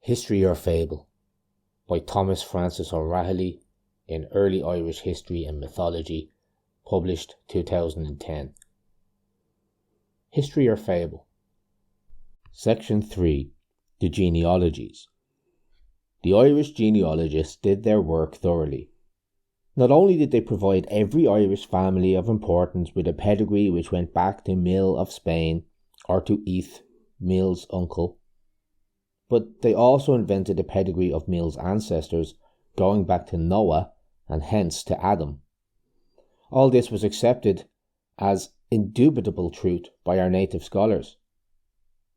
History or Fable by Thomas Francis O'Rahilly in Early Irish History and Mythology, published 2010. History or Fable. Section 3. The Genealogies. The Irish genealogists did their work thoroughly. Not only did they provide every Irish family of importance with a pedigree which went back to Mill of Spain or to Eath, Mill's uncle, but they also invented a pedigree of Mill's ancestors going back to Noah and hence to Adam. All this was accepted as indubitable truth by our native scholars.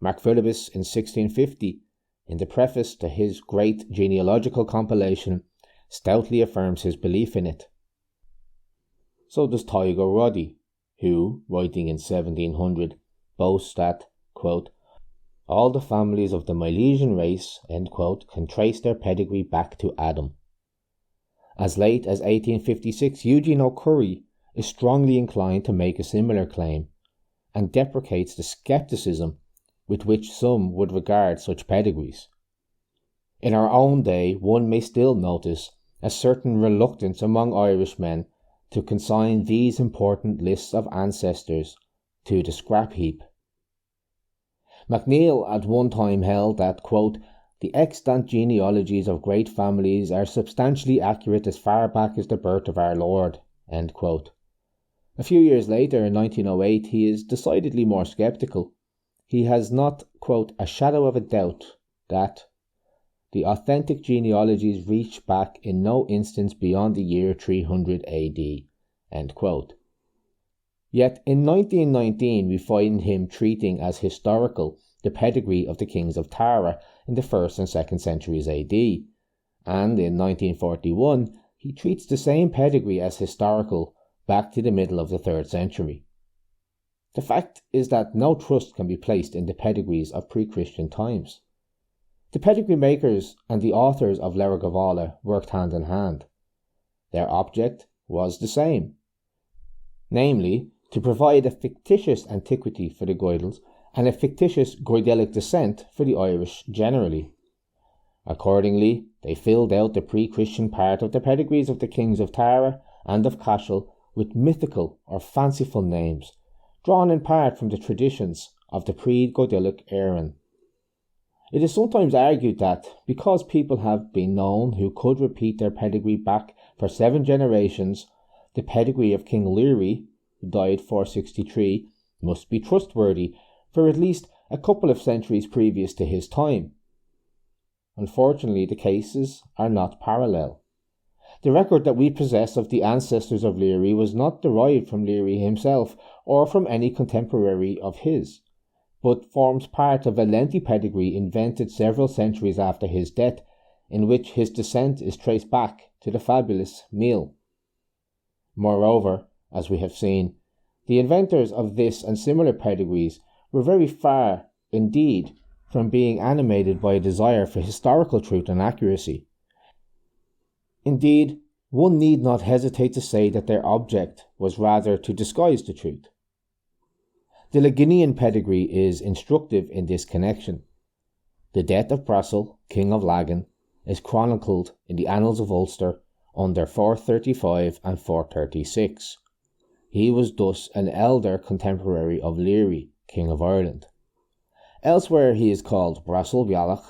Mark Philibus in 1650, in the preface to his great genealogical compilation, stoutly affirms his belief in it. So does Tygo Roddy, who, writing in 1700, boasts that, quote, all the families of the Milesian race, end quote, can trace their pedigree back to Adam. As late as 1856, Eugene O'Curry is strongly inclined to make a similar claim, and deprecates the scepticism with which some would regard such pedigrees. In our own day, one may still notice a certain reluctance among Irishmen to consign these important lists of ancestors to the scrap heap. MacNeill at one time held that, quote, the extant genealogies of great families are substantially accurate as far back as the birth of our Lord, end quote. A few years later, in 1908, he is decidedly more sceptical. He has not, quote, a shadow of a doubt that the authentic genealogies reach back in no instance beyond the year 300 AD, end quote. Yet in 1919 we find him treating as historical the pedigree of the kings of Tara in the 1st and 2nd centuries AD, and in 1941 he treats the same pedigree as historical back to the middle of the 3rd century. The fact is that no trust can be placed in the pedigrees of pre-Christian times. The pedigree makers and the authors of Lerigavala worked hand in hand. Their object was the same, namely, to provide a fictitious antiquity for the Goidels and a fictitious Goidelic descent for the Irish generally. Accordingly, they filled out the pre-Christian part of the pedigrees of the kings of Tara and of Cashel with mythical or fanciful names, drawn in part from the traditions of the pre-Goidelic Éireann. It is sometimes argued that, because people have been known who could repeat their pedigree back for 7 generations, the pedigree of King Leary, who died 463, must be trustworthy for at least a couple of centuries previous to his time. Unfortunately, the cases are not parallel. The record that we possess of the ancestors of Leary was not derived from Leary himself or from any contemporary of his, but forms part of a lengthy pedigree invented several centuries after his death, in which his descent is traced back to the fabulous Mill. Moreover, as we have seen, the inventors of this and similar pedigrees were very far, indeed, from being animated by a desire for historical truth and accuracy. Indeed, one need not hesitate to say that their object was rather to disguise the truth. The Laginian pedigree is instructive in this connection. The death of Brasil, king of Lagan, is chronicled in the Annals of Ulster under 435 and 436. He was thus an elder contemporary of Leary, king of Ireland. Elsewhere he is called Brasil Bialach,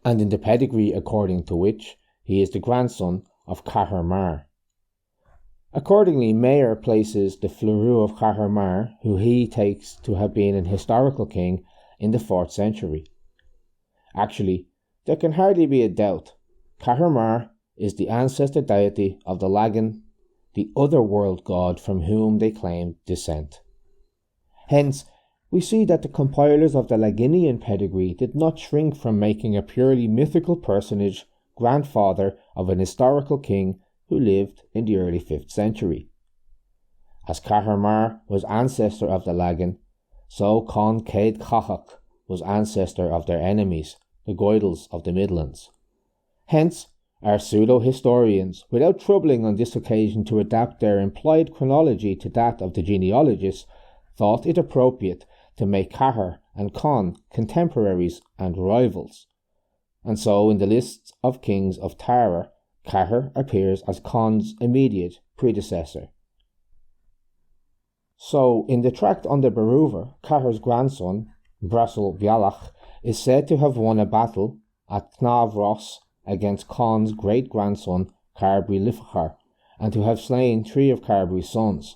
and in the pedigree according to which he is the grandson of Cahir Mar. Accordingly, Mayer places the Fleurus of Cahir Mar, who he takes to have been an historical king, in the 4th century. Actually, there can hardly be a doubt. Cahir Mar is the ancestor deity of the Lagan, the other world god from whom they claimed descent. Hence, we see that the compilers of the Laginian pedigree did not shrink from making a purely mythical personage grandfather of an historical king who lived in the early 5th century. As Cahir Mar was ancestor of the Lagan, so Con Céad Cathach was ancestor of their enemies, the Goidels of the Midlands. Hence, our pseudo-historians, without troubling on this occasion to adapt their implied chronology to that of the genealogists, thought it appropriate to make Cahir and Con contemporaries and rivals. And so in the lists of kings of Tara, Cahir appears as Con's immediate predecessor. So in the tract on the Beruver, Cahir's grandson, Brasil Bialach, is said to have won a battle at Knavros against Con's great-grandson Carbri Lifachar, and to have slain 3 of Carbri's sons,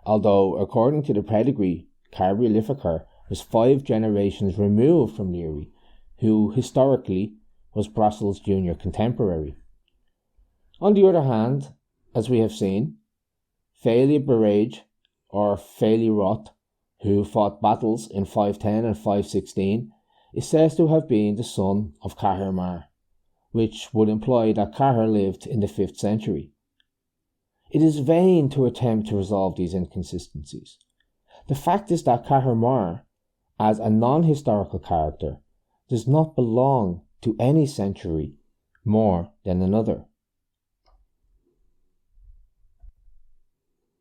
although according to the pedigree, Carbri Lifachar was 5 generations removed from Leary, who historically was Brasil's junior contemporary. On the other hand, as we have seen, Feli Barrage, or Feli Roth, who fought battles in 510 and 516, is said to have been the son of Cahir Mar, which would imply that Cahir lived in the 5th century. It is vain to attempt to resolve these inconsistencies. The fact is that Cahir Mar, as a non-historical character, does not belong to any century more than another.